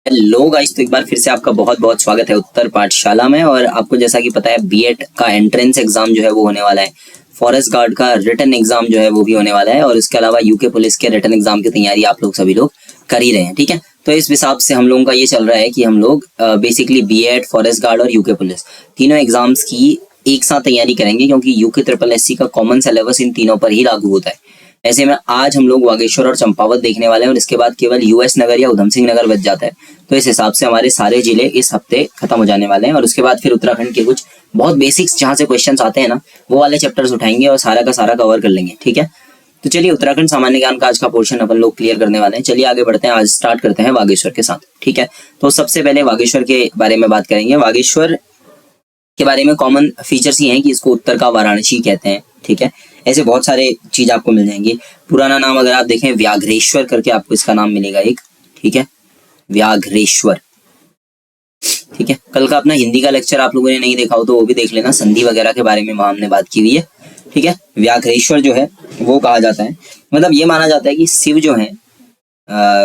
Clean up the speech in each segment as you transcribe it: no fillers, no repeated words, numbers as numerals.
Hello guys, तो एक बार फिर से आपका बहुत बहुत स्वागत है उत्तर पाठशाला में। और आपको जैसा कि पता है बीएड का एंट्रेंस एग्जाम जो है वो होने वाला है, फॉरेस्ट गार्ड का रिटन एग्जाम जो है वो भी होने वाला है, और इसके अलावा यूके पुलिस के रिटन एग्जाम की तैयारी आप लोग सभी लोग कर ही रहे हैं। ठीक है, तो इस हिसाब से हम लोगों का ये चल रहा है कि हम लोग बेसिकली बीएड, फॉरेस्ट गार्ड और यूके पुलिस तीनों एग्जाम्स की एक साथ तैयारी करेंगे, क्योंकि यूके ट्रिपल एससी का कॉमन सिलेबस इन तीनों पर ही लागू होता है। ऐसे में आज हम लोग बागेश्वर और चंपावत देखने वाले हैं, और इसके बाद केवल यूएस नगर या उधम सिंह नगर बच जाता है। तो इस हिसाब से हमारे सारे जिले इस हफ्ते खत्म हो जाने वाले हैं, और उसके बाद फिर उत्तराखंड के कुछ बहुत बेसिक्स जहाँ से क्वेश्चंस आते हैं ना, वो वाले चैप्टर्स उठाएंगे और सारा का सारा कवर कर लेंगे। ठीक है, तो चलिए उत्तराखंड सामान्य ज्ञान का आज का पोर्शन अपन लोग क्लियर करने वाले हैं। चलिए आगे बढ़ते हैं, आज स्टार्ट करते हैं बागेश्वर के साथ। ठीक है, तो सबसे पहले बागेश्वर के बारे में बात करेंगे। बागेश्वर के बारे में कॉमन फीचर्स ये हैं कि इसको उत्तर का वाराणसी कहते हैं। ठीक है, ऐसे बहुत सारे चीज आपको मिल जाएंगे। पुराना नाम अगर आप देखें व्याघ्रेश्वर करके आपको इसका नाम मिलेगा एक। ठीक है, व्याघ्रेश्वर। ठीक है, कल का अपना हिंदी का लेक्चर आप लोगों ने नहीं देखा हो तो वो भी देख लेना, संधि वगैरह के बारे में वहां हमने बात की हुई है। ठीक है, व्याघ्रेश्वर जो है वो कहा जाता है, मतलब ये माना जाता है कि शिव जो है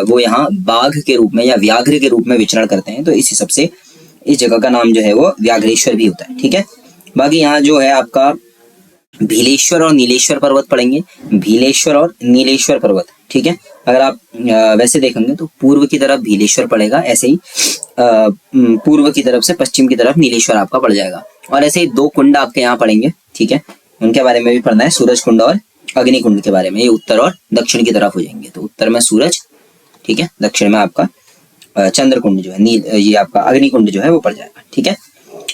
वो यहाँ बाघ के रूप में या व्याघ्र के रूप में विचरण करते हैं, तो इस हिसाब से इस जगह का नाम जो है वो व्याघ्रेश्वर भी होता है। ठीक है, बाकी यहाँ जो है आपका भीलेश्वर और नीलेश्वर पर्वत पड़ेंगे, भीलेश्वर और नीलेश्वर पर्वत। ठीक है, अगर आप वैसे देखेंगे तो पूर्व की तरफ भीलेश्वर पड़ेगा, ऐसे ही पूर्व की तरफ से पश्चिम की तरफ नीलेश्वर आपका पड़ जाएगा। और ऐसे ही दो कुंड आपके यहाँ पड़ेंगे। ठीक है, उनके बारे में भी पढ़ना है, सूरज कुंड और अग्नि कुंड के बारे में। ये उत्तर और दक्षिण की तरफ हो जाएंगे, तो उत्तर में सूरज, ठीक है, दक्षिण में आपका चंद्र कुंड जो है, नील, ये आपका अग्नि कुंड जो है वो पड़ जाएगा। ठीक है,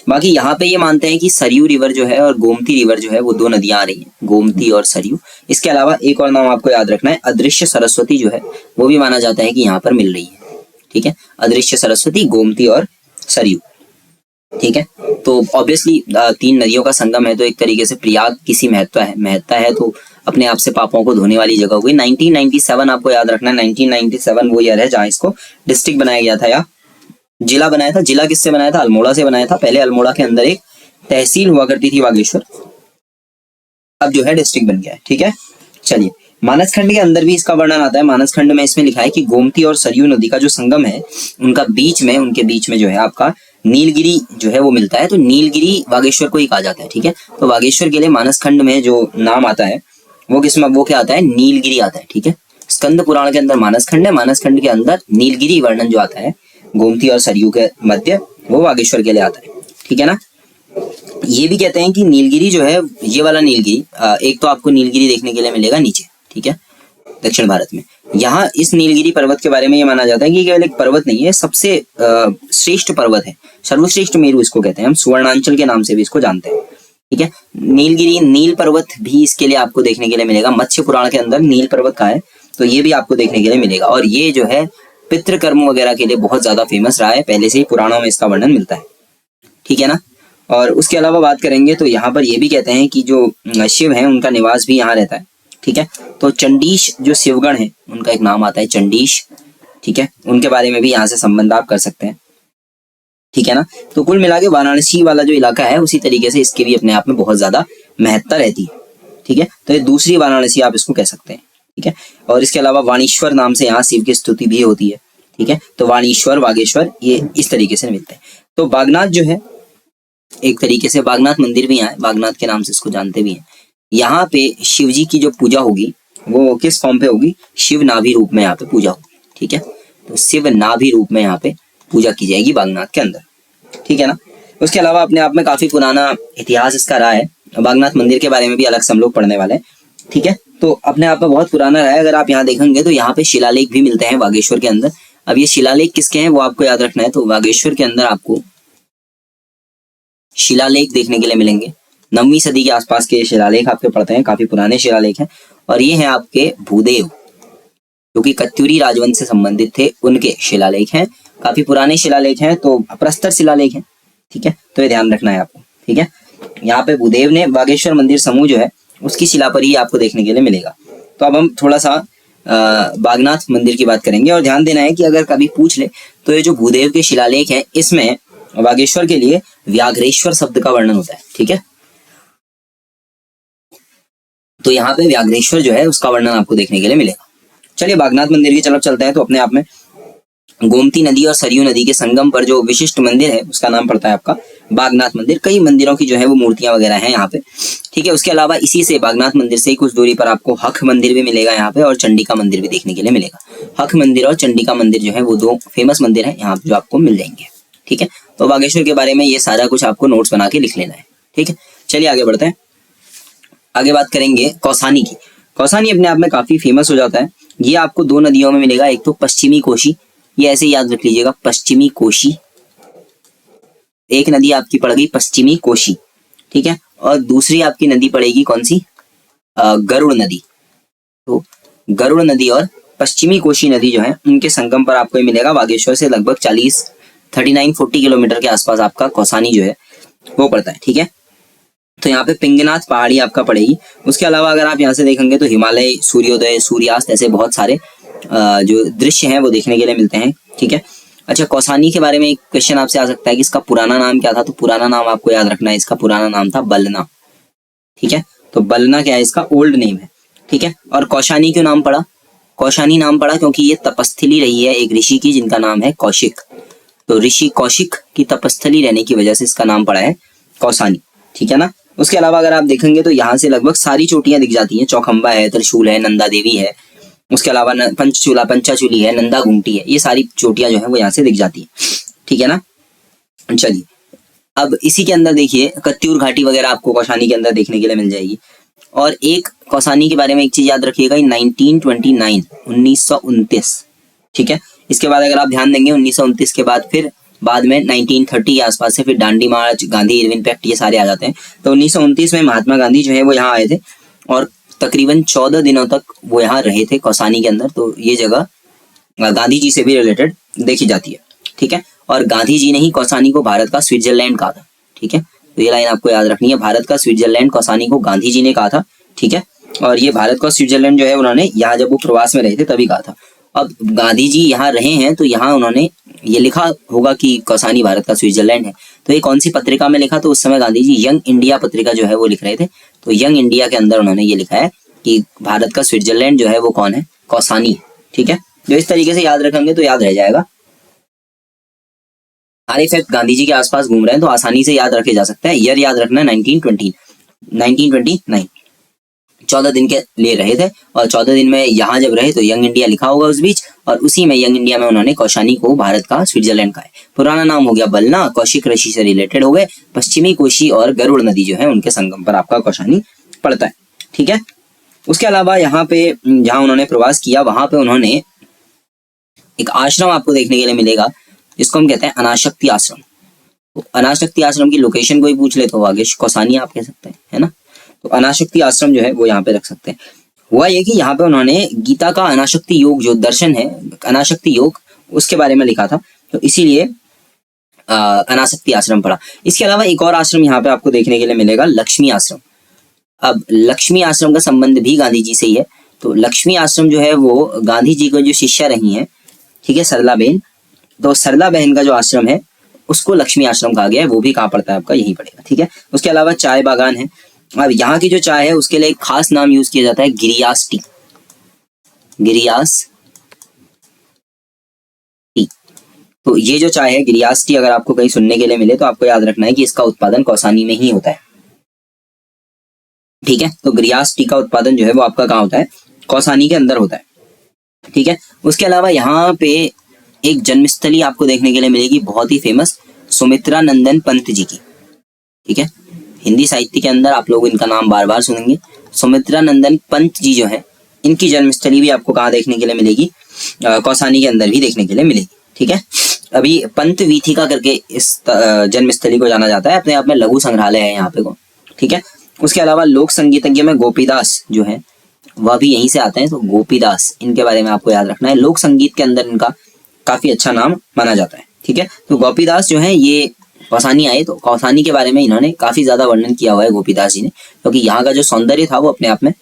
बाकी यहाँ पे ये मानते हैं कि सरयू रिवर जो है और गोमती रिवर जो है वो दो नदियां आ रही हैं, गोमती और सरयू। इसके अलावा एक और नाम आपको याद रखना है, अदृश्य सरस्वती जो है वो भी माना जाता है कि यहाँ पर मिल रही है। ठीक है, अदृश्य सरस्वती, गोमती और सरयू। ठीक है, तो ऑब्वियसली तीन नदियों का संगम है, तो एक तरीके से प्रयाग किसी महत्ता है तो अपने आप से पापों को धोने वाली जगह हुई। 1997 आपको याद रखना है, 1997 वो ईयर है जहाँ इसको डिस्ट्रिक्ट बनाया गया था या जिला बनाया था। जिला किससे बनाया था? अल्मोड़ा से बनाया था। पहले अल्मोड़ा के अंदर एक तहसील हुआ करती थी बागेश्वर, अब जो है डिस्ट्रिक्ट बन गया है। ठीक है, चलिए मानस खंड के अंदर भी इसका वर्णन आता है। मानस खंड में इसमें लिखा है कि गोमती और सरयू नदी का जो संगम है उनके बीच में जो है आपका नीलगिरी जो है वो मिलता है, तो नीलगिरी बागेश्वर को ही कहा जाता है। ठीक है, तो बागेश्वर के लिए मानस खंड में जो नाम आता है वो वो क्या आता है? नीलगिरी आता है। ठीक है, स्कंद पुराण के अंदर मानस खंड है, मानस खंड के अंदर नीलगिरी वर्णन जो आता है गोमती और सरयू के मध्य, वो बागेश्वर के लिए आता है। ठीक है ना, ये भी कहते हैं कि नीलगिरी जो है, ये वाला नीलगिरी, एक तो आपको नीलगिरी देखने के लिए मिलेगा नीचे, ठीक है, दक्षिण भारत में। यहाँ इस नीलगिरी पर्वत के बारे में ये माना जाता है कि केवल एक पर्वत नहीं है, सबसे श्रेष्ठ पर्वत है, सर्वश्रेष्ठ मेरु इसको कहते हैं, हम सुवर्णांचल के नाम से भी इसको जानते हैं। ठीक है, नीलगिरी, नील पर्वत भी इसके लिए आपको देखने के लिए मिलेगा। मत्स्य पुराण के अंदर नील पर्वत का है, तो ये भी आपको देखने के लिए मिलेगा, और ये जो है पितृकर्म वगैरह के लिए बहुत ज्यादा फेमस रहा है, पहले से ही पुराणों में इसका वर्णन मिलता है। ठीक है ना, और उसके अलावा बात करेंगे तो यहाँ पर ये भी कहते हैं कि जो शिव हैं उनका निवास भी यहाँ रहता है। ठीक है, तो चंडीश जो शिवगण है उनका एक नाम आता है चंडीश। ठीक है, उनके बारे में भी यहाँ से संबंध आप कर सकते हैं। ठीक है ना, तो कुल मिला के वाराणसी वाला जो इलाका है उसी तरीके से इसके भी अपने आप में बहुत ज्यादा महत्ता रहती है। ठीक है, तो ये दूसरी वाराणसी आप इसको कह सकते हैं। ठीक है, और इसके अलावा वाणीश्वर नाम से यहाँ शिव की स्तुति भी होती है। ठीक है, तो वाणीश्वर, बागेश्वर, ये इस तरीके से मिलते हैं। तो बागनाथ जो है एक तरीके से, बागनाथ मंदिर भी यहाँ है, बागनाथ के नाम से इसको जानते भी हैं। यहाँ पे शिव जी की जो पूजा होगी वो किस फॉर्म पे होगी? शिव नाभि रूप में यहाँ पे पूजा होगी। ठीक है, तो शिव नाभि रूप में यहाँ पे पूजा की जाएगी बागनाथ के अंदर। ठीक है ना, उसके अलावा अपने आप में काफी पुराना इतिहास इसका रहा है। बागनाथ मंदिर के बारे में भी अलग से हम लोग पढ़ने वाले हैं। ठीक है, तो अपने आप में बहुत पुराना रहा है। अगर आप यहाँ देखेंगे तो यहाँ पे शिलालेख भी मिलते हैं बागेश्वर के अंदर। अब ये शिलालेख किसके हैं वो आपको याद रखना है। तो बागेश्वर के अंदर आपको शिलालेख देखने के लिए मिलेंगे। 9वीं सदी के आसपास के शिलालेख आपके पड़ते हैं, काफी पुराने शिलालेख हैं। और ये हैं आपके भूदेव, जो कि कत्यूरी राजवंश से संबंधित थे, उनके शिलालेख हैं, काफी पुराने शिलालेख हैं, तो प्रस्तर शिलालेख हैं। ठीक है, तो ये ध्यान रखना है आपको। ठीक है, यहाँ पे भूदेव ने बागेश्वर मंदिर समूह जो है उसकी शिला पर ही आपको देखने के लिए मिलेगा। तो अब हम थोड़ा सा बागनाथ मंदिर की बात करेंगे, और ध्यान देना है कि अगर कभी पूछ ले तो ये जो भूदेव के शिलालेख है इसमें बागेश्वर के लिए व्याघ्रेश्वर शब्द का वर्णन होता है। ठीक है, तो यहाँ पे व्याघ्रेश्वर जो है उसका वर्णन आपको देखने के लिए मिलेगा। चलिए बागनाथ मंदिर की तरफ चलते हैं। तो अपने आप में गोमती नदी और सरयू नदी के संगम पर जो विशिष्ट मंदिर है उसका नाम पड़ता है आपका बागनाथ मंदिर। कई मंदिरों की जो है वो मूर्तियां वगैरह हैं यहाँ पे, ठीक है। उसके अलावा इसी से बागनाथ मंदिर से ही कुछ दूरी पर आपको हख मंदिर भी मिलेगा यहाँ पे, और चंडिका मंदिर भी देखने के लिए मिलेगा। हख मंदिर और चंडिका मंदिर जो है वो दो फेमस मंदिर है यहाँ पे जो आपको मिल जाएंगे, ठीक है। तो बागेश्वर के बारे में ये सारा कुछ आपको नोट्स बना के लिख लेना है, ठीक है। चलिए आगे बढ़ते हैं। आगे बात करेंगे कौसानी की। कौसानी अपने आप में काफी फेमस हो जाता है। ये आपको दो नदियों में मिलेगा, एक तो पश्चिमी कोशी, ये ऐसे याद रख लीजिएगा, पश्चिमी कोशी, एक नदी आपकी पड़ गई पश्चिमी कोशी, ठीक है। और दूसरी आपकी नदी पड़ेगी कौन सी, गरुड़ नदी। तो गरुड़ नदी और पश्चिमी कोशी नदी जो है उनके संगम पर आपको मिलेगा। बागेश्वर से लगभग 40 किलोमीटर के आसपास आपका कौसानी जो है वो पड़ता है, ठीक है। तो यहाँ पे पिंगनाथ पहाड़ी आपका पड़ेगी। उसके अलावा अगर आप यहाँ से देखेंगे तो हिमालय, सूर्योदय, सूर्यास्त, ऐसे बहुत सारे जो दृश्य हैं वो देखने के लिए मिलते हैं, ठीक है। अच्छा, कौसानी के बारे में एक क्वेश्चन आपसे आ सकता है कि इसका पुराना नाम क्या था। तो पुराना नाम आपको याद रखना है, इसका पुराना नाम था बलना, ठीक है। तो बलना क्या है, इसका ओल्ड नेम है, ठीक है। और कौशानी क्यों नाम पड़ा, कौशानी नाम पड़ा क्योंकि ये तपस्थली रही है एक ऋषि की जिनका नाम है कौशिक। तो ऋषि कौशिक की तपस्थली रहने की वजह से इसका नाम पड़ा है कौसानी, ठीक है ना। उसके अलावा अगर आप देखेंगे तो यहाँ से लगभग सारी चोटियां दिख जाती हैं। चौखंबा है, त्रिशूल है, नंदा देवी है, उसके अलावा पंचचूला, पंचाचूली है, नंदा घुंटी है, ये सारी चोटियां जो है वो यहाँ से दिख जाती हैं, ठीक है ना। चलिए अब इसी के अंदर देखिए कत्यूर घाटी वगैरह आपको कौसानी के अंदर देखने के लिए मिल जाएगी। और एक कौसानी के बारे में एक चीज याद रखिएगा, 1929, ठीक है। इसके बाद अगर आप ध्यान देंगे 1929 के बाद फिर बाद में 1930 के आसपास से फिर दांडी मार्च, गांधी इरविन पैक्ट, ये सारे आ जाते हैं। तो 1929 में महात्मा गांधी जो है वो यहाँ आए थे और तकरीबन 14 दिनों तक वो यहाँ रहे थे कौसानी के अंदर। तो ये जगह गांधी जी से भी रिलेटेड देखी जाती है, ठीक है। और गांधी जी ने ही कौसानी को भारत का स्विट्जरलैंड कहा था, ठीक है। तो ये लाइन आपको याद रखनी है, भारत का स्विट्जरलैंड कौसानी को गांधी जी ने कहा था, ठीक है। और ये भारत का स्विट्जरलैंड जो है उन्होंने यहाँ जब वो प्रवास में रहे थे तभी कहा था। अब गांधी जी यहाँ रहे हैं तो यहाँ उन्होंने ये लिखा होगा कि कौसानी भारत का स्विट्जरलैंड है। तो ये कौन सी पत्रिका में लिखा, तो उस समय गांधी जी यंग इंडिया पत्रिका जो है वो लिख रहे थे। तो यंग इंडिया के अंदर उन्होंने ये लिखा है कि भारत का स्विट्जरलैंड जो है वो कौन है, कौसानी, ठीक है। जो इस तरीके से याद रखेंगे तो याद रह जाएगा। सारे फैक्ट गांधी जी के आसपास घूम रहे हैं तो आसानी से याद रखे जा सकता है। ईयर याद रखना है 1929, 14 दिन के लिए रहे थे और 14 दिन में यहाँ जब रहे तो यंग इंडिया लिखा होगा उस बीच, और उसी में यंग इंडिया में उन्होंने कौसानी को भारत का स्विट्जरलैंड कहा है। पुराना नाम हो गया बलना, कौशिक ऋषि से रिलेटेड हो गए, पश्चिमी कोशी और गरुड़ नदी जो है उनके संगम पर आपका कौसानी पड़ता है, ठीक है। उसके अलावा यहाँ पे जहाँ उन्होंने प्रवास किया वहां पे उन्होंने एक आश्रम आपको देखने के लिए मिलेगा जिसको हम कहते हैं अनाशक्ति आश्रम। तो अनाशक्ति आश्रम की लोकेशन कोई पूछ ले तो आगे कौसानी आप कह सकते हैं, है ना। तो अनाशक्ति आश्रम जो है वो यहाँ पे रख सकते हैं। हुआ ये कि यहाँ पे उन्होंने गीता का अनाशक्ति योग जो दर्शन है, अनाशक्ति योग, उसके बारे में लिखा था, तो इसीलिए अनाशक्ति आश्रम पड़ा। इसके अलावा एक और आश्रम यहाँ पे आपको देखने के लिए मिलेगा, लक्ष्मी आश्रम। अब लक्ष्मी आश्रम का संबंध भी गांधी जी से ही है। तो लक्ष्मी आश्रम जो है वो गांधी जी को जो शिष्या रही हैं, ठीक है, सरला बहन, तो सरला बहन का जो आश्रम है उसको लक्ष्मी आश्रम कहा गया है। वो भी कहाँ पड़ता है आपका, यहीं पड़ेगा, ठीक है। उसके अलावा चाय बागान है। अब यहाँ की जो चाय है उसके लिए एक खास नाम यूज किया जाता है, गिरियास टी, गिरियास टी। तो ये जो चाय है गिरियास टी, अगर आपको कहीं सुनने के लिए मिले तो आपको याद रखना है कि इसका उत्पादन कौसानी में ही होता है, ठीक है। तो गिरियास टी का उत्पादन जो है वो आपका कहाँ होता है, कौसानी के अंदर होता है, ठीक है। उसके अलावा यहाँ पे एक जन्मस्थली आपको देखने के लिए मिलेगी, बहुत ही फेमस, सुमित्रा नंदन पंत जी की, ठीक है। हिंदी साहित्य के अंदर आप लोग इनका नाम बार बार सुनेंगे। सुमित्रा नंदन पंत जी जो है इनकी जन्मस्थली भी आपको कहाँ देखने के लिए मिलेगी, कौसानी के अंदर भी देखने के लिए मिलेगी, ठीक है। अभी पंत वीथिका करके इस जन्मस्थली को जाना जाता है, अपने आप में लघु संग्रहालय है यहाँ पे को, ठीक है। उसके अलावा लोक संगीतज्ञ में गोपीदास जो है वह भी यहीं से आते हैं। तो गोपीदास, इनके बारे में आपको याद रखना है, लोक संगीत के अंदर इनका काफी अच्छा नाम माना जाता है, ठीक है। तो गोपीदास जो है ये कौसानी आए, तो कौसानी के बारे में इन्होंने काफी ज्यादा वर्णन किया हुआ है गोपीदास जी ने, क्योंकि यहाँ का जो सौंदर्य था वो अपने आप में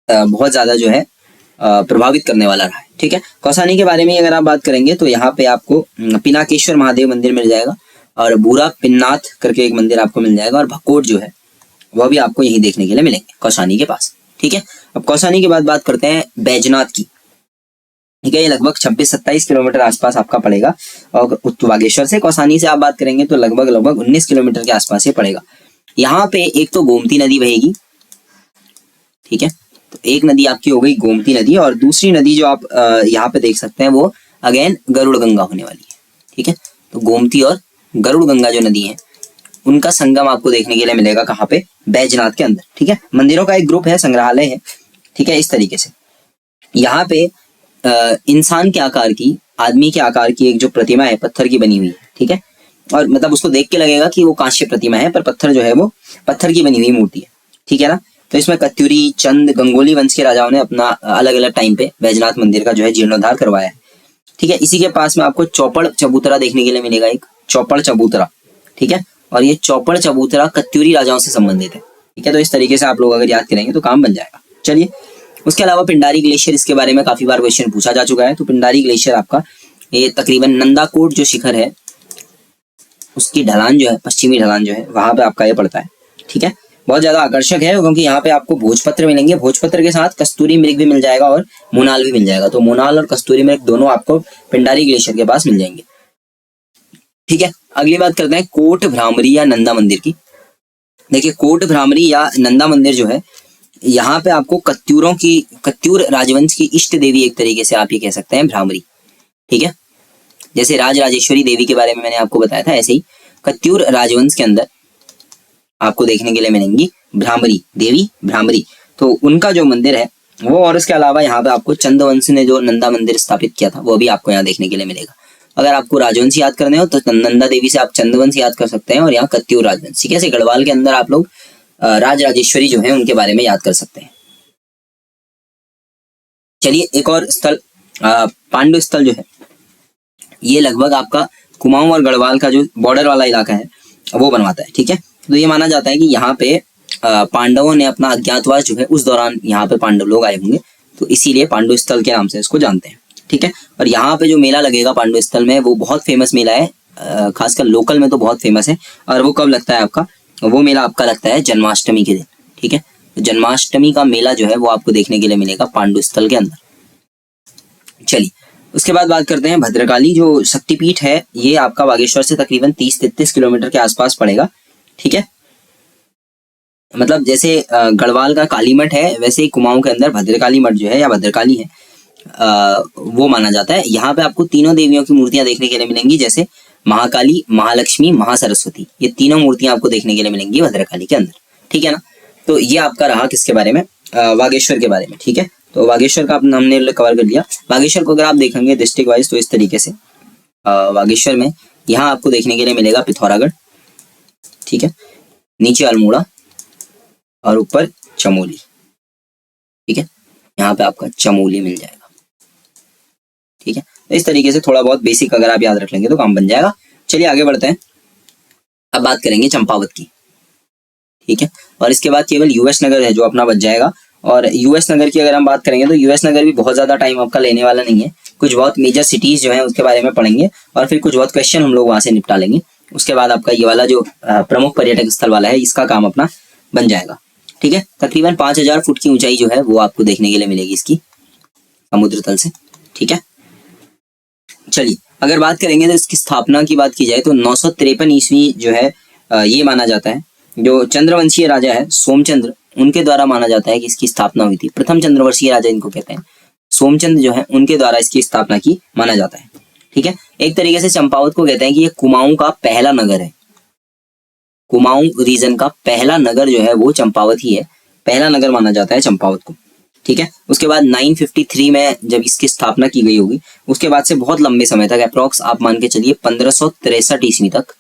बहुत ज्यादा जो है प्रभावित करने वाला रहा है, ठीक है। कौसानी के बारे में अगर आप बात करेंगे तो यहाँ पे आपको पिनाकेश्वर महादेव मंदिर मिल जाएगा और बूरा पिन्नाथ करके एक मंदिर आपको मिल जाएगा, और भकोट जो है वह भी आपको यही देखने के लिए मिलेंगे कौसानी के पास, ठीक है। अब कौसानी के बाद बात करते हैं बैजनाथ की। ठीक है, ये लगभग 26-27 किलोमीटर आसपास आपका पड़ेगा और बागेश्वर से कौसानी से आप बात करेंगे तो लगभग 19 किलोमीटर के आसपास ये पड़ेगा। यहाँ पे एक तो गोमती नदी बहेगी, ठीक है, तो एक नदी आपकी हो गई गोमती नदी, और दूसरी नदी जो आप यहाँ पे देख सकते हैं वो अगेन गरुड़ गंगा होने वाली है। ठीक है, तो गोमती और गरुड़ गंगा जो नदी है उनका संगम आपको देखने के लिए मिलेगा कहाँ पे, बैजनाथ के अंदर। ठीक है, मंदिरों का एक ग्रुप है, संग्रहालय है। ठीक है, इस तरीके से यहाँ पे इंसान के आकार की, आदमी के आकार की एक जो प्रतिमा है पत्थर की बनी हुई है। ठीक है, और मतलब उसको देख के लगेगा कि वो कांस्य प्रतिमा है, पर पत्थर जो है वो पत्थर की बनी हुई मूर्ति है। ठीक है ना, तो इसमें कत्यूरी, चंद, गंगोली वंश के राजाओं ने अपना अलग अलग टाइम पे बैजनाथ मंदिर का जो है जीर्णोद्धार करवाया है। ठीक है, इसी के पास में आपको चौपड़ चबूतरा देखने के लिए मिलेगा, एक चौपड़ चबूतरा। ठीक है, और ये चौपड़ चबूतरा कत्यूरी राजाओं से संबंधित है। ठीक है, तो इस तरीके से आप लोग अगर याद करेंगे तो काम बन जाएगा। चलिए, उसके अलावा पिंडारी ग्लेशियर, इसके बारे में काफी बार क्वेश्चन पूछा जा चुका है। तो पिंडारी ग्लेशियर आपका ये तकरीबन नंदाकोट जो शिखर है उसकी ढलान जो है, पश्चिमी ढलान जो है वहां पे आपका ये पड़ता है। ठीक है, बहुत ज्यादा आकर्षक है क्योंकि यहाँ पे आपको भोजपत्र मिलेंगे, भोजपत्र के साथ कस्तूरी मृग भी मिल जाएगा और मोनाल भी मिल जाएगा। तो मोनाल और कस्तूरी मृग दोनों आपको पिंडारी ग्लेशियर के पास मिल जाएंगे। ठीक है, अगली बात करते हैं कोट भ्रामरी या नंदा मंदिर की। देखिए, कोट भ्रामरी या नंदा मंदिर जो है यहाँ पे आपको कत्यूर राजवंश की इष्ट देवी एक तरीके से आप ये कह सकते हैं भ्रामरी। ठीक है, जैसे राजराजेश्वरी देवी के बारे में मैंने आपको बताया था, ऐसे ही कत्यूर राजवंश के अंदर आपको देखने के लिए मिलेंगी भ्रामरी देवी, भ्रामरी। तो उनका जो मंदिर है वो, और इसके अलावा यहाँ पे आपको चंदवंश ने जो नंदा मंदिर स्थापित किया था वो भी आपको यहाँ देखने के लिए मिलेगा। अगर आपको राजवंश याद करने हो तो नंदा देवी से आप चंदवंश याद कर सकते हैं और यहाँ कत्यूर राजवंश। ठीक है, ऐसे गढ़वाल के अंदर आप लोग राजराजेश्वरी जो है उनके बारे में याद कर सकते हैं। चलिए, एक और स्थल पांडु स्थल जो है ये लगभग आपका कुमाऊं और गढ़वाल का जो बॉर्डर वाला इलाका है वो बनवाता है। ठीक है, तो ये माना जाता है कि यहाँ पे पांडवों ने अपना अज्ञातवास जो है उस दौरान यहाँ पे पांडव लोग आए होंगे, तो इसीलिए पांडु स्थल के नाम से इसको जानते हैं। ठीक है, और यहाँ पे जो मेला लगेगा पांडु स्थल में वो बहुत फेमस मेला है, खासकर लोकल में तो बहुत फेमस है। और वो कब लगता है आपका, वो मेला आपका लगता है जन्माष्टमी के दिन। ठीक है, तो जन्माष्टमी का मेला जो है वो आपको देखने के लिए मिलेगा पांडु स्थल के अंदर। चलिए, उसके बाद बात करते हैं भद्रकाली जो शक्तिपीठ है, ये आपका बागेश्वर से तकरीबन 30-33 किलोमीटर के आसपास पड़ेगा। ठीक है, मतलब जैसे गढ़वाल का काली मठ है वैसे ही कुमाऊं के अंदर भद्रकाली मठ जो है या भद्रकाली है वो माना जाता है। यहाँ पे आपको तीनों देवियों की मूर्तियां देखने के लिए मिलेंगी, जैसे महाकाली, महालक्ष्मी, महासरस्वती, ये तीनों मूर्तियां आपको देखने के लिए मिलेंगी भद्रकाली के अंदर। ठीक है ना, तो ये आपका रहा किसके बारे में, बागेश्वर के बारे में। ठीक है, तो बागेश्वर का हमने कवर कर लिया। बागेश्वर को अगर आप देखेंगे डिस्ट्रिक्ट वाइज तो इस तरीके से बागेश्वर में यहाँ आपको देखने के लिए मिलेगा पिथौरागढ़, ठीक है, नीचे अल्मोड़ा और ऊपर चमोली। ठीक है, यहाँ पे आपका चमोली मिल जाएगा। ठीक है, तो इस तरीके से थोड़ा बहुत बेसिक अगर आप याद रख लेंगे तो काम बन जाएगा। चलिए आगे बढ़ते हैं, अब बात करेंगे चंपावत की। ठीक है, और इसके बाद केवल यूएस नगर है जो अपना बच जाएगा। और यूएस नगर की अगर हम बात करेंगे तो यूएस नगर भी बहुत ज्यादा टाइम आपका लेने वाला नहीं है, कुछ बहुत मेजर सिटीज जो है उसके बारे में पढ़ेंगे और फिर कुछ बहुत क्वेश्चन हम लोग वहां से निपटा लेंगे। उसके बाद आपका ये वाला जो प्रमुख पर्यटक स्थल वाला है इसका काम अपना बन जाएगा। ठीक है, तकरीबन 5000 फुट की ऊंचाई जो है वो आपको देखने के लिए मिलेगी इसकी समुद्र तल से। ठीक है, चलिए अगर बात करेंगे तो इसकी स्थापना की बात की जाए तो 953 ईस्वी जो है ये माना जाता है, जो चंद्रवंशीय राजा है सोमचंद्र उनके द्वारा माना जाता है कि इसकी स्थापना हुई थी। प्रथम चंद्रवंशीय राजा इनको कहते हैं, सोमचंद्र जो है उनके द्वारा इसकी स्थापना की माना जाता है। ठीक है, एक तरीके से चंपावत को कहते हैं कि ये कुमाऊं का पहला नगर है, कुमाऊं रीजन का पहला नगर जो है वो चंपावत ही है, पहला नगर माना जाता है चंपावत को। ठीक है, उसके बाद 953 में जब इसकी स्थापना की गई होगी उसके बाद से बहुत लंबे समय तक अप्रोक्स आप मान के चलिए 1563 ईस्वी तक,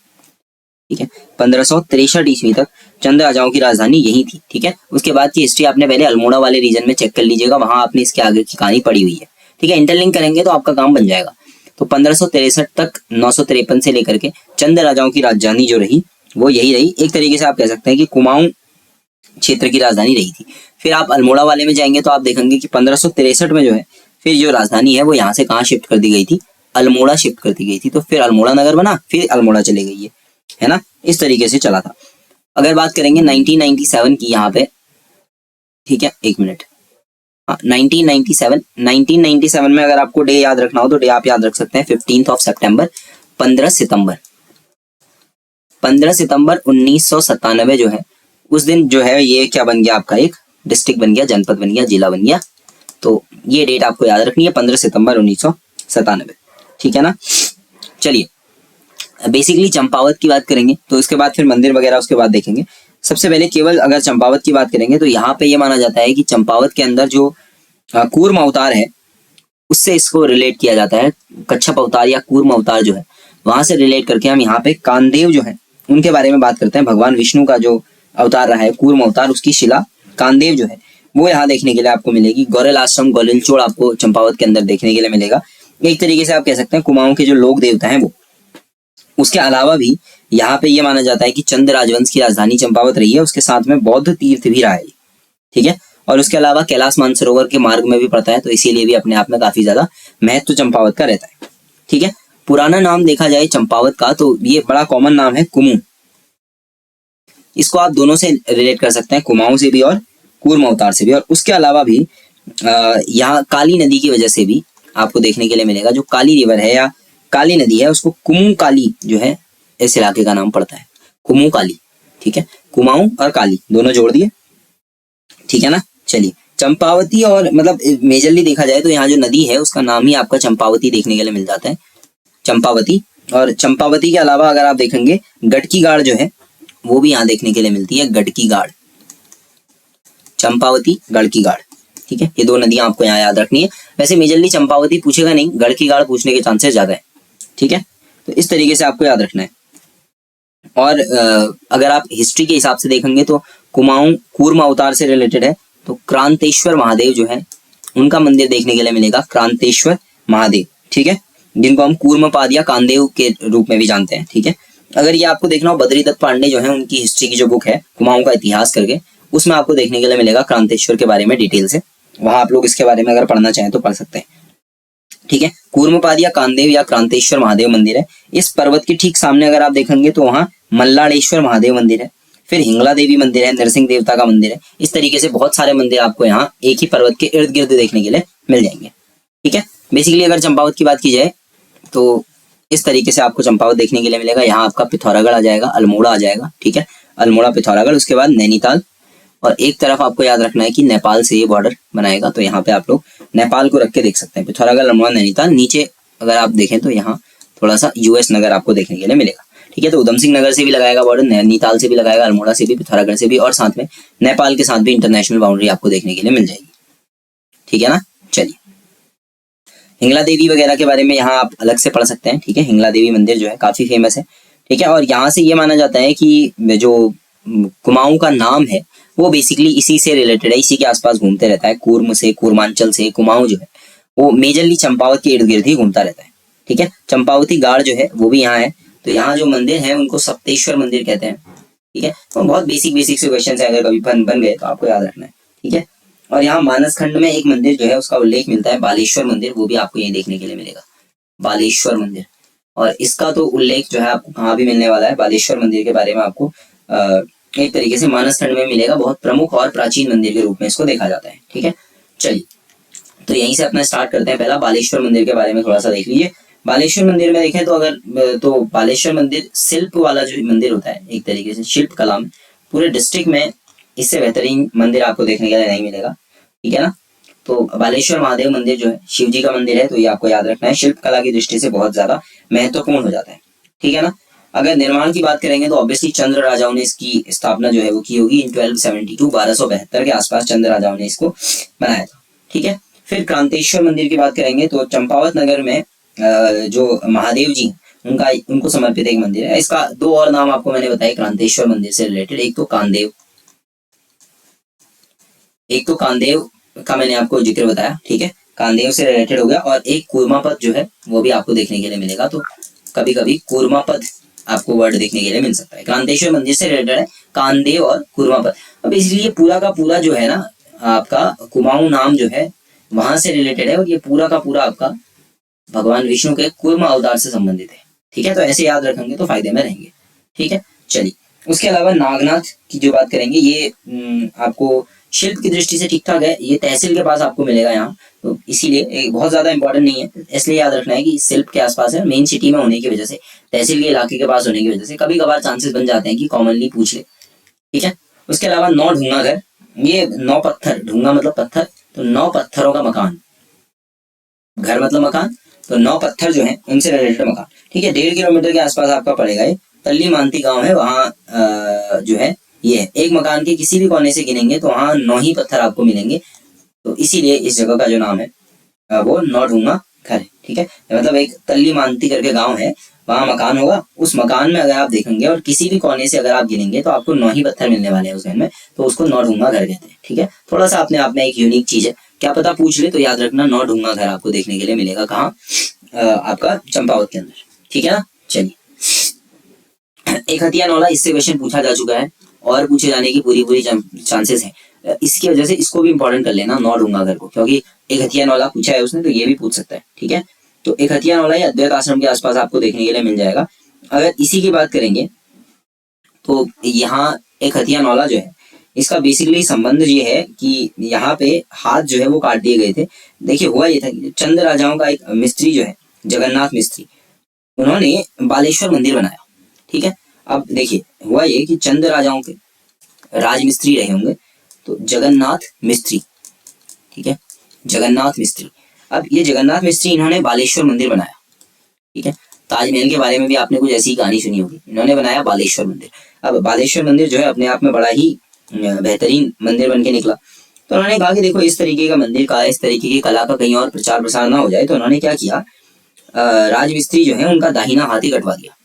ठीक है, 1563 ईस्वी तक चंद राजाओं की राजधानी यही थी। ठीक है, उसके बाद की हिस्ट्री आपने पहले अल्मोड़ा वाले रीजन में चेक कर लीजिएगा, वहां आपने इसके आगे की कहानी पड़ी हुई है। ठीक है, इंटरलिंक करेंगे तो आपका काम बन जाएगा। तो 1563 तक 953 से लेकर के चंद राजाओं की राजधानी जो रही वो यही रही। एक तरीके से आप कह सकते हैं कि कुमाऊं क्षेत्र की राजधानी रही थी। फिर आप अल्मोड़ा वाले में जाएंगे तो आप देखेंगे कि 1563 में जो है फिर जो राजधानी है वो यहाँ से कहाँ शिफ्ट कर दी गई थी, अल्मोड़ा शिफ्ट कर दी गई थी। तो फिर अल्मोड़ा नगर बना, फिर अल्मोड़ा चले गई है ना, इस तरीके से चला था। अगर बात करेंगे 1997 की यहाँ पे, ठीक है, एक मिनट, 1997 में अगर आपको डे याद रखना हो तो डे आप याद रख सकते हैं 15 सितंबर, 15 सितंबर 1997 जो है, उस दिन जो है ये क्या बन गया आपका, एक डिस्ट्रिक्ट बन गया, जनपद बन गया, जिला बन गया। तो ये डेट आपको याद रखनी है, 15 सितंबर 1997। ठीक है ना। चलिए, बेसिकली चंपावत की बात करेंगे तो इसके बाद फिर मंदिर वगैरह उसके बाद देखेंगे। सबसे पहले केवल अगर चंपावत की बात करेंगे तो यहाँ पे ये माना जाता है कि चंपावत के अंदर जो कूर्म अवतार है उससे इसको रिलेट किया जाता है। कच्छप अवतार या कूर्म अवतार जो है वहां से रिलेट करके हम यहाँ पे कानदेव जो है उनके बारे में बात करते हैं। भगवान विष्णु का जो अवतार रहा है कूर्म अवतार, उसकी शिला कानदेव जो है वो यहाँ देखने के लिए आपको मिलेगी। गौरेल आश्रम गोलिलचोड़ आपको चंपावत के अंदर देखने के लिए मिलेगा। एक तरीके से आप कह सकते हैं कुमाऊं के जो लोक देवता हैं वो। उसके अलावा भी यहाँ पे ये माना जाता है कि चंद राजवंश की राजधानी चंपावत रही है, उसके साथ में बौद्ध तीर्थ भी रहा है। ठीक है। और उसके अलावा कैलाश मानसरोवर के मार्ग में भी पड़ता है, तो इसीलिए भी अपने आप में काफी ज्यादा महत्व चंपावत का रहता है। ठीक है। पुराना नाम देखा जाए चंपावत का तो ये बड़ा कॉमन नाम है कुमू। इसको आप दोनों से रिलेट कर सकते हैं, कुमाऊं से भी और कूर्म अवतार से भी। और उसके अलावा भी यहाँ काली नदी की वजह से भी आपको देखने के लिए मिलेगा। जो काली रिवर है या काली नदी है उसको कुमू काली जो है इस इलाके का नाम पड़ता है, कुमू काली। ठीक है। कुमाऊं और काली दोनों जोड़ दिए। ठीक है ना। चलिए, चंपावती और मतलब मेजरली देखा जाए तो यहाँ जो नदी है उसका नाम ही आपका चंपावती देखने के लिए मिल जाता है, चंपावती। और चंपावती के अलावा अगर आप देखेंगे गटकी गाड़ जो है वो भी यहाँ देखने के लिए मिलती है, गटकी गाड़, चंपावती गड़की गाड़। ठीक है। ये दो नदियां आपको यहाँ याद रखनी है। वैसे मेजरली चंपावती पूछेगा नहीं, गड़की गाड़ पूछने के चांसेस ज्यादा है। ठीक है। तो इस तरीके से आपको याद रखना है। और अगर आप हिस्ट्री के हिसाब से देखेंगे तो कुमाऊं कूर्म अवतार से रिलेटेड है, तो क्रांतेश्वर महादेव जो है उनका मंदिर देखने के लिए मिलेगा, क्रांतेश्वर महादेव। ठीक है। जिनको हम कूर्मपाद या कांदेव के रूप में भी जानते हैं। ठीक है। अगर ये आपको देखना हो बद्री दत्त पांडे जो है उनकी हिस्ट्री की जो बुक है कुमाऊं का इतिहास करके, उसमें आपको देखने के लिए मिलेगा क्रांतेश्वर के बारे में डिटेल से। वहां आप लोग इसके बारे में अगर पढ़ना चाहें तो पढ़ सकते हैं। ठीक है। कूर्मपाद या कांदेव या क्रांतेश्वर महादेव मंदिर है। इस पर्वत के ठीक सामने अगर आप देखेंगे तो वहां मल्लाड़ेश्वर महादेव मंदिर है, फिर हिंगला देवी मंदिर है, नरसिंह देवता का मंदिर है। इस तरीके से बहुत सारे मंदिर आपको यहाँ एक ही पर्वत के इर्द गिर्द देखने के लिए मिल जाएंगे। ठीक है। बेसिकली अगर चंपावत की बात की जाए तो इस तरीके से आपको चंपावत देखने के लिए मिलेगा। यहाँ आपका पिथौरागढ़ आ जाएगा, अल्मोड़ा आ जाएगा। ठीक है। अल्मोड़ा पिथौरागढ़, उसके बाद नैनीताल, और एक तरफ आपको याद रखना है कि नेपाल से ये बॉर्डर बनाएगा, तो यहाँ पे आप लोग नेपाल को रख के देख सकते हैं, पिथौरागढ़, अल्मोड़ा, नैनीताल। नीचे अगर आप देखें तो यहाँ थोड़ा सा यूएस नगर आपको देखने के लिए मिलेगा। ठीक है। तो उधम सिंह नगर से भी लगाएगा बॉर्डर, नैनीताल से भी लगाएगा, अल्मोड़ा से भी, पिथौरागढ़ से भी, और साथ में नेपाल के साथ भी इंटरनेशनल बाउंड्री आपको देखने के लिए मिल जाएगी। ठीक है ना। चलिए, हिंगला देवी वगैरह के बारे में यहाँ आप अलग से पढ़ सकते हैं। ठीक है। हिंगला देवी मंदिर जो है काफी फेमस है। ठीक है। और यहाँ से ये माना जाता है कि जो कुमाऊं का नाम है वो बेसिकली इसी से रिलेटेड है, इसी के आसपास घूमते रहता है। कूर्म से, कूर्मांचल से कुमाऊं जो है वो मेजरली चंपावत के इर्द गिर्द ही घूमता रहता है। ठीक है। चंपावती गाड़ जो है वो भी यहाँ है। तो यहाँ जो मंदिर है उनको सप्तेश्वर मंदिर कहते हैं। ठीक है। तो बहुत बेसिक से क्वेश्चन है, अगर कभी बन गए तो आपको याद रखना है। ठीक है। और यहाँ मानस खंड में एक मंदिर जो है उसका उल्लेख मिलता है, बालेश्वर मंदिर, वो भी आपको ये देखने के लिए मिलेगा, बालेश्वर मंदिर। और इसका तो उल्लेख जो है आपको कहाँ भी मिलने वाला है, बालेश्वर मंदिर के बारे में आपको एक तरीके से मानस खंड में मिलेगा। बहुत प्रमुख और प्राचीन मंदिर के रूप में इसको देखा जाता है। ठीक है। चलिए, तो यहीं से अपना स्टार्ट करते हैं। पहला बालेश्वर मंदिर के बारे में थोड़ा सा देख लीजिए। बालेश्वर मंदिर में देखें तो अगर तो बालेश्वर मंदिर शिल्प वाला जो मंदिर होता है, एक तरीके से शिल्प कला में, पूरे डिस्ट्रिक्ट में इससे बेहतरीन मंदिर आपको देखने के लिए नहीं मिलेगा। ठीक है ना। तो बालेश्वर महादेव मंदिर जो है शिव जी का मंदिर है, तो ये आपको याद रखना है, शिल्प कला की दृष्टि से बहुत ज्यादा महत्वपूर्ण हो जाता है। ठीक है ना। अगर निर्माण की बात करेंगे तो ऑब्वियसली चंद्र राजाओं ने इसकी स्थापना जो है वो की होगी इन 1272, 1272 के आसपास चंद्र राजाओं ने इसको बनाया था। ठीक है। फिर क्रांतेश्वर मंदिर की बात करेंगे तो चंपावत नगर में जो महादेव जी उनको समर्पित एक मंदिर है। इसका दो और नाम आपको मैंने बताया क्रांतेश्वर मंदिर से रिलेटेड, एक तो कांदेव का मैंने आपको जिक्र बताया। ठीक है। कांदेव से रिलेटेड हो गया। और एक कूर्मापद जो है वो भी आपको देखने के लिए मिलेगा। तो कभी कभी कूर्मापद आपको वर्ड देखने के लिए मिल सकता है। क्रांतेश्वर मंदिर से रिलेटेड है कांदेव और कूर्मापद। अब इसलिए पूरा का पूरा जो है ना आपका कुमाऊं नाम जो है वहां से रिलेटेड है, और ये पूरा का पूरा आपका भगवान विष्णु के कूर्म अवतार से संबंधित है। ठीक है। तो ऐसे याद रखेंगे तो फायदे में रहेंगे। ठीक है। चलिए, उसके अलावा नागनाथ की जो बात करेंगे, ये आपको शिल्प की दृष्टि से ठीक ठाक है, ये तहसील के पास आपको मिलेगा यहाँ, तो इसीलिए बहुत ज्यादा इंपॉर्टेंट नहीं है, इसलिए याद रखना है कि शिल्प के आसपास है, मेन सिटी में होने की वजह से, तहसील के इलाके के पास होने की वजह से कभी कभार चांसेस बन जाते हैं कि कॉमनली पूछ ले, ठीक है। उसके अलावा 9 ढूंगा घर, ये 9 पत्थर, ढूंगा मतलब पत्थर, तो 9 पत्थरों का मकान, घर मतलब मकान, तो 9 पत्थर जो है उनसे रिलेटेड मकान, ठीक है। 1.5 किलोमीटर के आसपास आपका पड़ेगा, ये तल्ली मानती गांव है, वहाँ जो है ये है। एक मकान के किसी भी कोने से गिनेंगे तो वहाँ 9 ही पत्थर आपको मिलेंगे, तो इसीलिए इस जगह का जो नाम है वो 9 ढूंगा घर है, ठीक है। मतलब एक तल्ली मानती करके गांव है, वहाँ मकान होगा, उस मकान में अगर आप देखेंगे और किसी भी कोने से अगर आप गिनेंगे तो आपको 9 ही पत्थर मिलने वाले हैं उस घर में, तो उसको 9 ढूंगा घर कहते हैं, ठीक है। थोड़ा सा अपने आप में एक यूनिक चीज है, क्या पता पूछ ले, तो याद रखना 9 ढूंगा घर आपको देखने के लिए मिलेगा, कहाँ, आपका चंपावत के अंदर, ठीक है ना। चलिए, एक हथिया नौला, इससे क्वेश्चन पूछा जा चुका है और पूछे जाने की पूरी चांसेस है, इसकी वजह से इसको भी इंपॉर्टेंट कर लेना 9 ढूंगा घर को, क्योंकि एक हथिया नौला पूछा है उसने, तो ये भी पूछ सकता है, ठीक है। तो एक हथिया नौला या अद्वैत आश्रम के आसपास आपको देखने के लिए मिल जाएगा। अगर इसी की बात करेंगे तो यहाँ एक हथिया नौला जो है, इसका बेसिकली संबंध ये है कि यहाँ पे हाथ जो है वो काट दिए गए थे। देखिए हुआ ये था कि चंद राजाओं का एक मिस्त्री जो है, जगन्नाथ मिस्त्री, उन्होंने बालेश्वर मंदिर बनाया, ठीक है। अब देखिए हुआ ये कि चंद राजाओं के राजमिस्त्री रहे होंगे, तो जगन्नाथ मिस्त्री, ठीक है, जगन्नाथ मिस्त्री। अब ये जगन्नाथ मिस्त्री, इन्होंने बालेश्वर मंदिर बनाया, ठीक है। ताजमहल के बारे में भी आपने कुछ ऐसी कहानी सुनी होगी, इन्होंने बनाया बालेश्वर मंदिर। अब बालेश्वर मंदिर जो है अपने आप में बड़ा ही बेहतरीन मंदिर बन के निकला, तो उन्होंने कहा कि देखो इस तरीके का मंदिर का, इस तरीके की कला का कहीं और प्रचार प्रसार ना हो जाए, तो उन्होंने क्या किया, राजमिस्त्री जो है उनका दाहिना हाथ ही कटवा दिया,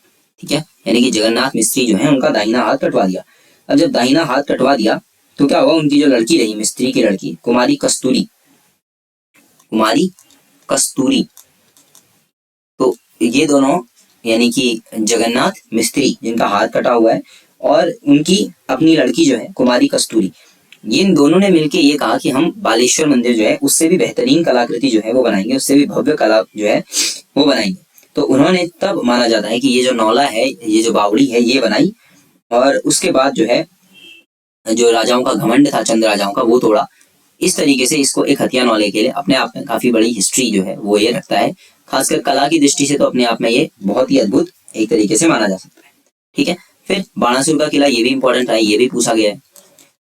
ठीक है। यानी कि जगन्नाथ मिस्त्री जो है उनका दाहिना हाथ कटवा दिया। अब जब दाहिना हाथ कटवा दिया तो क्या हुआ, उनकी जो लड़की रही मिस्त्री की लड़की, कुमारी कस्तूरी, कुमारी कस्तूरी, तो ये दोनों यानी कि जगन्नाथ मिस्त्री जिनका हाथ कटा हुआ है और उनकी अपनी लड़की जो है कुमारी कस्तूरी, ये इन दोनों ने मिलके ये कहा कि हम बालेश्वर मंदिर जो है उससे भी बेहतरीन कलाकृति जो है वो बनाएंगे, उससे भी भव्य कला जो है वो बनाएंगे। तो उन्होंने, तब माना जाता है कि ये जो नौला है, ये जो बावड़ी है, ये बनाई, और उसके बाद जो है जो राजाओं का घमंड था, चंद राजाओं का, वो तोड़ा। इस तरीके से इसको एक हथिया नौले के लिए अपने आप में काफी बड़ी हिस्ट्री जो है वो ये रखता है, खासकर कला की दृष्टि से तो अपने आप में ये बहुत ही अद्भुत एक तरीके से माना जा सकता है, ठीक है। फिर बाणासुर का किला, ये भी इंपॉर्टेंट है, ये भी पूछा गया है,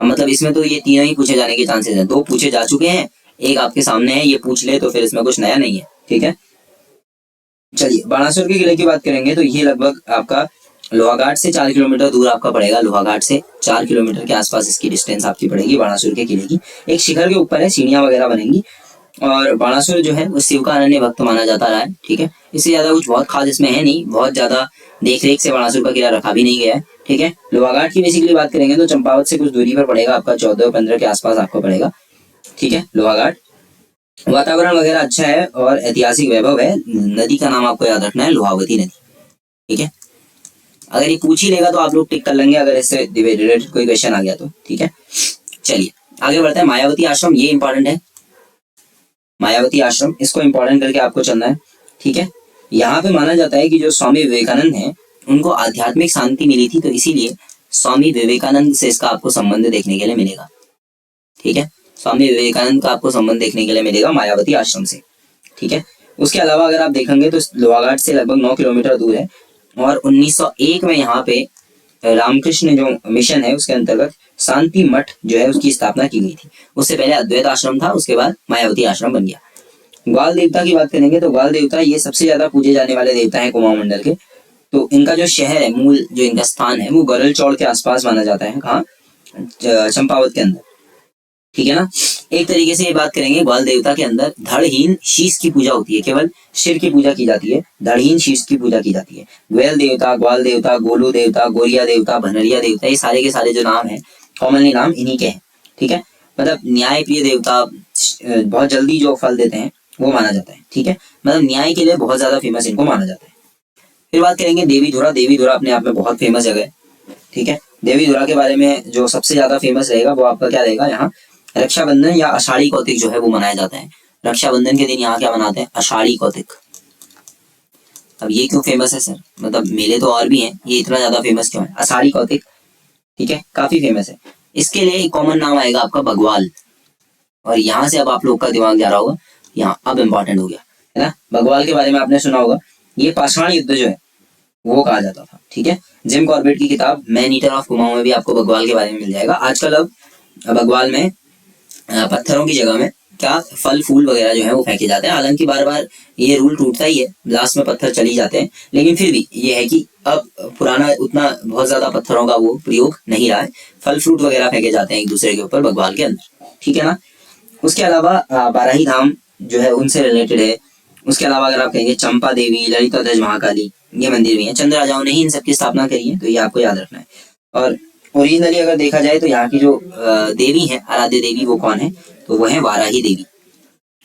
मतलब इसमें तो ये तीनों ही पूछे जाने के चांसेस हैं, 2 पूछे जा चुके हैं, एक आपके सामने है, ये पूछ ले तो फिर इसमें कुछ नया नहीं है, ठीक है। चलिए, बाणासुर के किले की बात करेंगे तो ये लगभग आपका लोहाघाट से 4 किलोमीटर दूर आपका पड़ेगा, लोहाघाट से 4 किलोमीटर के आसपास इसकी डिस्टेंस आपकी पड़ेगी बाणासुर के किले की। एक शिखर के ऊपर है, सीढ़ियां वगैरह बनेंगी, और बाणासुर जो है वो शिव का अनन्य भक्त माना जाता रहा है, ठीक है। इससे ज्यादा कुछ बहुत खास इसमें है नहीं, बहुत ज्यादा देख रेख से बाणासुर का किला रखा भी नहीं गया है, ठीक है। लोहाघाट की बेसिकली बात करेंगे तो चंपावत से कुछ दूरी पर पड़ेगा, आपका 14-15 के आसपास आपको पड़ेगा, ठीक है, लोहाघाट। वातावरण वगैरह अच्छा है और ऐतिहासिक वैभव है। नदी का नाम आपको याद रखना है, लोहावती नदी, ठीक है। अगर ये पूछ ही लेगा तो आप लोग टिक कर लेंगे, अगर इससे रिलेटेड कोई क्वेश्चन आ गया तो, ठीक है। चलिए आगे बढ़ते हैं। मायावती आश्रम, ये इंपॉर्टेंट है, मायावती आश्रम, इसको इंपॉर्टेंट करके आपको चलना है, ठीक है। यहाँ पे माना जाता है कि जो स्वामी विवेकानंद हैं उनको आध्यात्मिक शांति मिली थी, तो इसीलिए स्वामी विवेकानंद से इसका आपको संबंध देखने के लिए मिलेगा, ठीक है। स्वामी विवेकानंद का आपको संबंध देखने के लिए मिलेगा मायावती आश्रम से, ठीक है। उसके अलावा अगर आप देखेंगे तो लोहाघाट से लगभग 9 किलोमीटर दूर है, और 1901 में यहाँ पे रामकृष्ण जो मिशन है उसके अंतर्गत शांति मठ जो है उसकी स्थापना की गई थी। उससे पहले अद्वैत आश्रम था, उसके बाद मायावती आश्रम बन गया। ग्वाल देवता की बात करेंगे तो ग्वाल देवता ये सबसे ज्यादा पूजे जाने वाले देवता है कुमाऊं मंडल के। तो इनका जो शहर है, मूल जो इनका स्थान है वो गरल चौड़ के आसपास माना जाता है, कहाँ, चंपावत के अंदर, ठीक है ना। एक तरीके से ये बात करेंगे, ग्वाल देवता के अंदर धड़हीन शीश की पूजा होती है, केवल सिर की पूजा की जाती है, धड़हीन शीश की पूजा की जाती है। ग्वेल देवता, ग्वाल देवता, गोलू देवता, गोरिया देवता, भनरिया देवता, ये सारे के सारे जो नाम है कॉमनली नाम इन्हीं के हैं, ठीक है। मतलब न्याय प्रिय देवता, बहुत जल्दी जो फल देते हैं वो माना जाता है, ठीक है। मतलब न्याय के लिए बहुत ज्यादा फेमस इनको माना जाता है। फिर बात करेंगे देवी धुरा। देवी धुरा अपने आप में बहुत फेमस जगह है, ठीक है। देवी धुरा के बारे में जो सबसे ज्यादा फेमस रहेगा वो आपका क्या रहेगा, यहाँ रक्षाबंधन या आषाढ़ी कौतिक जो है वो मनाया जाता है। रक्षाबंधन के दिन यहाँ क्या मनाते हैं, आषाढ़ी कौतिक। अब ये क्यों फेमस है सर, मतलब मेले तो और भी हैं, ये इतना ज्यादा फेमस क्यों है, आषाढ़ी कौतिक, ठीक है, काफी फेमस है। इसके लिए एक कॉमन नाम आएगा आपका बग्वाल। और यहाँ से अब आप लोग का दिमाग जा रहा होगा, यहाँ अब इम्पोर्टेंट हो गया है ना। बग्वाल के बारे में आपने सुना होगा, ये पाषाण युद्ध जो है वो कहा जाता था, ठीक है। जिम कॉर्बेट की किताब मैन ईटर ऑफ कुमाऊं में भी आपको बग्वाल के बारे में मिल जाएगा। आजकल अब बग्वाल में पत्थरों की जगह में क्या फल फूल वगैरह जो है वो फेंके जाते हैं। हालांकि बार बार ये रूल टूटता ही है, लास्ट में पत्थर चली जाते हैं, लेकिन फिर भी ये है कि अब पुराना उतना बहुत ज्यादा पत्थरों का वो प्रयोग नहीं रहा है। फल फ्रूट वगैरह फेंके जाते हैं एक दूसरे के ऊपर बग्वाल के अंदर, ठीक है ना। उसके अलावा बाराही धाम जो है उनसे रिलेटेड है। उसके अलावा अगर आप कहेंगे चंपा देवी, ललिता ध्वज महाकाली, ये मंदिर भी है। चंद्र राजाओं ने ही इन सबकी स्थापना करी है, तो ये आपको याद रखना है। और ओरिजिनली अगर देखा जाए तो यहाँ की जो देवी है, आराध्य देवी, वो कौन है, तो वो है वाराही देवी।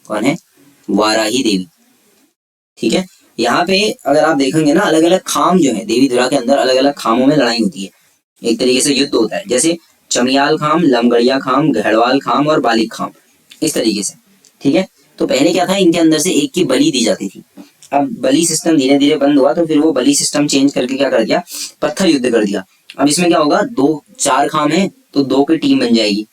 कौन है? वाराही देवी, ठीक है। यहाँ पे अगर आप देखेंगे ना, अलग अलग खाम जो है देवी धुरा के अंदर, अलग अलग खामों में लड़ाई होती है, एक तरीके से युद्ध होता है। जैसे चमियाल खाम, लमगड़िया खाम, घेड़वाल खाम और बालिक खाम, इस तरीके से, ठीक है। तो पहले क्या था, इनके अंदर से एक की बलि दी जाती थी। अब बलि सिस्टम धीरे धीरे बंद हुआ, तो फिर वो बलि सिस्टम चेंज करके क्या कर दिया, पत्थर युद्ध कर दिया। अब इसमें क्या होगा, 4 खाम है तो 2 की टीम बन जाएगी,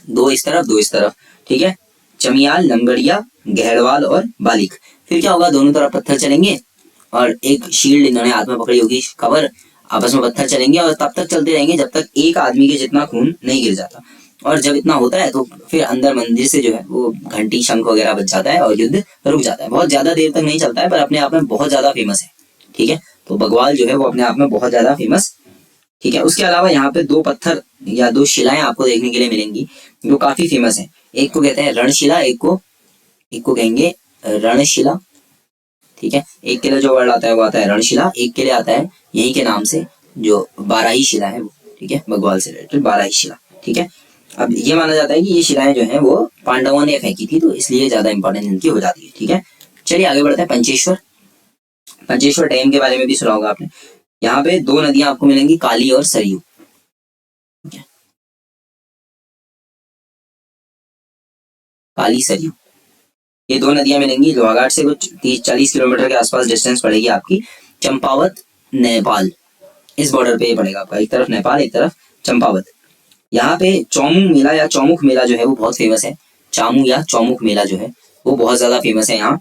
2 इस तरफ 2 इस तरफ, ठीक है। चमियाल, लमगड़िया, घेड़वाल और बालिक। फिर क्या होगा, दोनों तरफ पत्थर चलेंगे और एक शील्ड इन्होंने हाथ में पकड़ी होगी, कवर, आपस में पत्थर चलेंगे और तब तक चलते रहेंगे जब तक एक आदमी के जितना खून नहीं गिर जाता। और जब इतना होता है तो फिर अंदर मंदिर से जो है वो घंटी शंख वगैरह बज जाता है और युद्ध रुक जाता है। बहुत ज्यादा देर तक नहीं चलता है, पर अपने आप में बहुत ज्यादा फेमस है, ठीक है। तो बग्वाल जो है वो अपने आप में बहुत ज्यादा फेमस, ठीक है। उसके अलावा यहाँ पे 2 पत्थर या 2 शिलाएं आपको देखने के लिए मिलेंगी जो काफी फेमस है। एक को कहते हैं रणशिला, एक को कहेंगे रणशिला, ठीक है। एक के लिए जो वर्ड आता है वो आता है रणशिला, एक के लिए आता है यही के नाम से जो बाराही शिला है वो, ठीक है, बग्वाल से रिलेटेड बाराही शिला, ठीक है। अब ये माना जाता है कि ये शिलाएं जो हैं वो पांडवों ने फेंकी थी, तो इसलिए ज्यादा इंपॉर्टेंस इनकी हो जाती है, ठीक है। चलिए आगे बढ़ते हैं। पंचेश्वर डैम के बारे में भी सुना होगा आपने। यहाँ पे 2 नदियां आपको मिलेंगी, काली और सरयू, काली सरयू, ये 2 नदियां मिलेंगी। लोहाघाट से कुछ 30-40 किलोमीटर के आसपास डिस्टेंस पड़ेगी आपकी। चंपावत नेपाल, इस बॉर्डर पे ये पड़ेगा आपका, एक तरफ नेपाल एक तरफ चंपावत। यहाँ पे चौमू मेला या चौमुख मेला जो है वो बहुत फेमस है। चामू या चौमुख मेला जो है वो बहुत ज्यादा फेमस है यहाँ,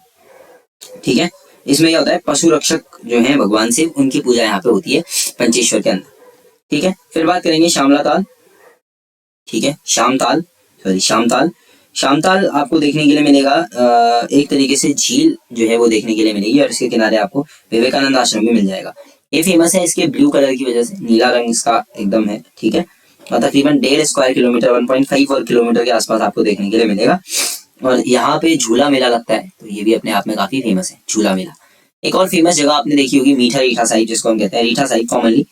ठीक है। इसमें क्या होता है, पशु रक्षक जो है भगवान शिव, उनकी पूजा यहाँ पे होती है पंचेश्वर के अंदर, ठीक है। फिर बात करेंगे श्यामला ताल, ठीक है, शामताल आपको देखने के लिए मिलेगा। एक तरीके से झील जो है वो देखने के लिए मिलेगी और इसके किनारे आपको विवेकानंद आश्रम भी मिल जाएगा। ये फेमस है इसके ब्लू कलर की वजह से, नीला रंग इसका एकदम है, ठीक है। और तकरीबन 1.5 स्क्वायर किलोमीटर 1.5 किलोमीटर के आसपास आपको देखने के लिए मिलेगा। और यहाँ पे झूला मेला लगता है, तो ये भी अपने आप में काफी फेमस है, झूला मेला। एक और फेमस जगह आपने देखी होगी, मीठा रीठा साहिब, जिसको हम कहते हैं रीठा साहिब कॉमनली,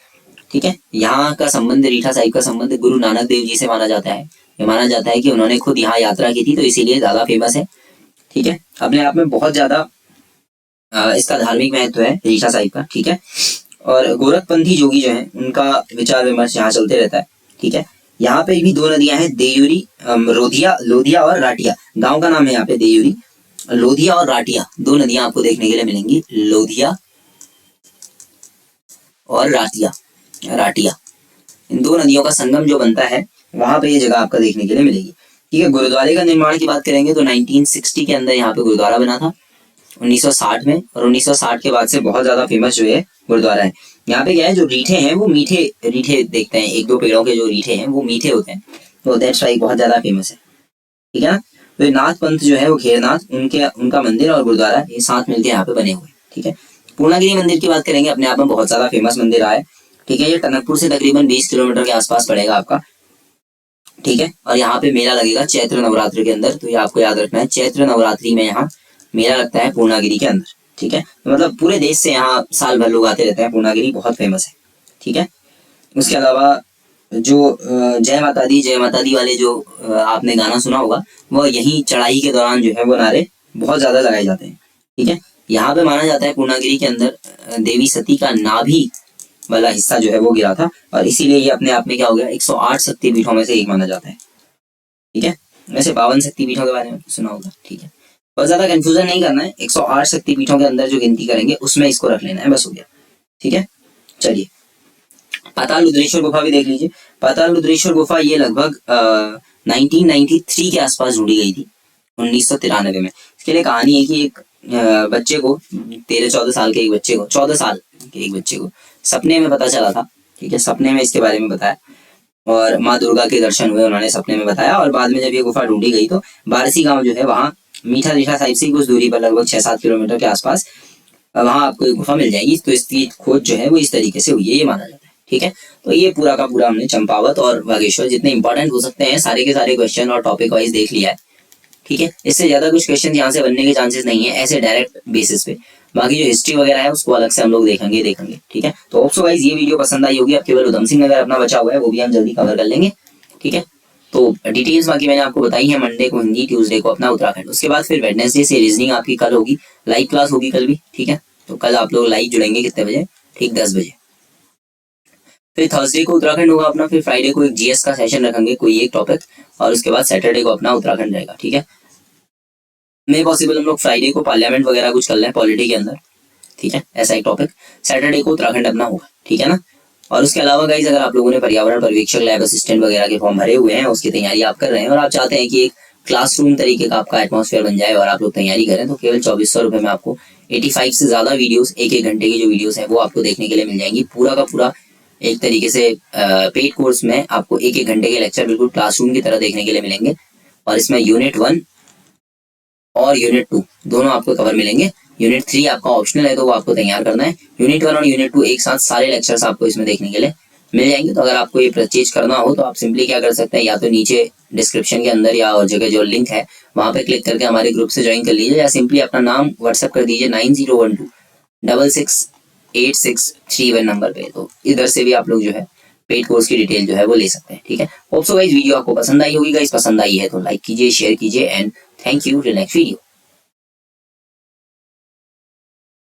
ठीक है। यहाँ का संबंध, रीठा साहिब का संबंध गुरु नानक देव जी से माना जाता है। ये माना जाता है कि उन्होंने खुद यहाँ यात्रा की थी, तो इसीलिए ज्यादा फेमस है, ठीक है। अपने आप में बहुत ज्यादा इसका धार्मिक महत्व है रीठा साहिब का, ठीक है। और गोरखपंथी जोगी जो है उनका विचार विमर्श यहाँ चलते रहता है, ठीक है। यहाँ पे भी 2 नदियां हैं, देयुरी, लोधिया और राटिया। गांव का नाम है यहाँ पे देयुरी, लोधिया और राटिया, 2 नदियां आपको देखने के लिए मिलेंगी, लोधिया और राटिया। इन 2 नदियों का संगम जो बनता है वहां पे ये जगह आपका देखने के लिए मिलेगी, ठीक है। गुरुद्वारे का निर्माण की बात करेंगे तो 1960 के अंदर यहाँ पे गुरुद्वारा बना था, 1960 में। और 1960 के बाद से बहुत ज्यादा फेमस जो है गुरुद्वारा है। यहाँ पे क्या है, जो रीठे हैं वो मीठे रीठे देखते हैं, 1-2 पेड़ों के जो रीठे हैं वो मीठे होते हैं, तो दैट्स वाई बहुत ज्यादा फेमस है, ठीक है ना। तो नाथ पंथ जो है वो घेरनाथ, उनका मंदिर और गुरुद्वारा ये साथ मिलकर यहाँ पे बने हुए, ठीक है। पूर्णागिरी मंदिर की बात करेंगे, अपने आप में बहुत ज्यादा फेमस मंदिर है, ठीक है। ये टनकपुर से तकरीबन 20 किलोमीटर के आसपास पड़ेगा आपका, ठीक है। और यहाँ पे मेला लगेगा चैत्र नवरात्रि के अंदर, तो ये आपको याद रखना है, चैत्र नवरात्रि में यहाँ मेला लगता है पूर्णागिरी के अंदर, ठीक है। तो मतलब पूरे देश से यहाँ साल भर लोग आते रहते हैं, पूर्णागिरी बहुत फेमस है, ठीक है। उसके अलावा जो जय माता दी वाले जो आपने गाना सुना होगा, वो यही चढ़ाई के दौरान जो है वो नारे बहुत ज्यादा लगाए जाते हैं, ठीक है। यहाँ पे माना जाता है पूर्णागिरी के अंदर देवी सती का नाभि वाला हिस्सा जो है वो गिरा था, और इसीलिए ये अपने आप में क्या हो गया, 108 शक्तिपीठों में से एक माना जाता है, ठीक है। वैसे 52 शक्तिपीठों के बारे में सुना होगा, ठीक है। बहुत ज्यादा कंफ्यूजन नहीं करना है, 108 शक्तिपीठों के अंदर जो गिनती करेंगे उसमें इसको रख लेना है, बस हो गया, ठीक है। चलिए पाताल रुद्रेश्वर गुफा भी देख लीजिए। पाताल रुद्रेश्वर गुफा ये लगभग 1993 के आसपास ढूंढी गई थी, 1993 में। इसके लिए कहानी है कि एक बच्चे को, 13-14 साल के एक बच्चे को, 14 साल के एक बच्चे को सपने में पता चला था, ठीक है, सपने में इसके बारे में बताया और माँ दुर्गा के दर्शन हुए, उन्होंने सपने में बताया। और बाद में जब ये गुफा ढूंढी गई तो बारसी गांव जो है वहाँ मीठा रीठा साहिब से कुछ दूरी पर लगभग 6-7 किलोमीटर के आसपास वहां आपको एक गुफा मिल जाएगी। तो इसकी खोज जो है वो इस तरीके से हुई है, ये माना जाता है, ठीक है। तो ये पूरा का पूरा हमने चंपावत और बागेश्वर जितने इंपॉर्टेंट हो सकते हैं सारे के सारे क्वेश्चन और टॉपिक वाइज देख लिया है, ठीक है। इससे ज्यादा कुछ क्वेश्चन यहाँ से बनने के चांसेस नहीं है ऐसे डायरेक्ट बेसिस पे। बाकी जो हिस्ट्री वगैरह है उसको अलग से हम लोग देखेंगे, ठीक है। तो होप सो गाइस ये वीडियो पसंद आई होगी। अब केवल उधम सिंह नगर अपना बचा हुआ है, वो भी हम जल्दी कवर कर लेंगे, ठीक है। तो डिटेल्स बाकी मैंने आपको बताई है। मंडे को हिंदी, ट्यूसडे को अपना उत्तराखंड, उसके बाद फिर वेडनेसडे से रीजनिंग आपकी कल होगी, लाइव क्लास होगी कल भी, ठीक है। तो कल आप लोग लाइव जुड़ेंगे कितने बजे? ठीक 10 बजे। फिर थर्सडे को उत्तराखंड होगा अपना, फिर फ्राइडे को एक जीएस का सेशन रखेंगे कोई एक टॉपिक, और उसके बाद सैटरडे को अपना उत्तराखंड रहेगा, ठीक है। मे पॉसिबल हम लोग फ्राइडे को पार्लियामेंट वगैरह कुछ कर लें पॉलिटी के अंदर, ठीक है, ऐसा एक टॉपिक। सैटरडे को उत्तराखंड अपना होगा, ठीक है ना। और उसके अलावा गाइस अगर आप लोगों ने पर्यावरण पर्यवेक्षक, लैब असिस्टेंट वगैरह के फॉर्म भरे हुए हैं, उसकी तैयारी आप कर रहे हैं और आप चाहते हैं कि एक क्लासरूम तरीके का आपका एटमॉस्फेयर बन जाए और आप लोग तैयारी करें, तो केवल 2400 रुपए में आपको 85 से ज्यादा वीडियोस, एक घंटे की जो वीडियोस हैं वो आपको देखने के लिए मिल जाएंगी। पूरा का पूरा एक तरीके से पेड कोर्स में आपको एक घंटे के लेक्चर बिल्कुल क्लासरूम की तरह देखने के लिए मिलेंगे। और इसमें यूनिट 1 और यूनिट 2 दोनों आपको कवर मिलेंगे। यूनिट 3 आपका ऑप्शनल है तो वो आपको तैयार करना है। यूनिट 1 और यूनिट 2 एक साथ सारे लेक्चर्स आपको इसमें देखने के लिए मिल जाएंगे। तो अगर आपको ये परचेज करना हो तो आप सिंपली क्या कर सकते हैं, या तो नीचे डिस्क्रिप्शन के अंदर या और जगह जो लिंक है वहां पे क्लिक करके हमारे ग्रुप से ज्वाइन कर लीजिए, या सिंपली अपना नाम व्हाट्सएप कर दीजिए 9012668631 नंबर पे। तो इधर से भी आप लोग जो है पेड कोर्स की डिटेल जो है वो ले सकते हैं, ठीक है। होप सो गाइस वीडियो आपको पसंद आई होगी। गाइस पसंद आई है तो लाइक कीजिए, शेयर कीजिए and thank you. Till next video.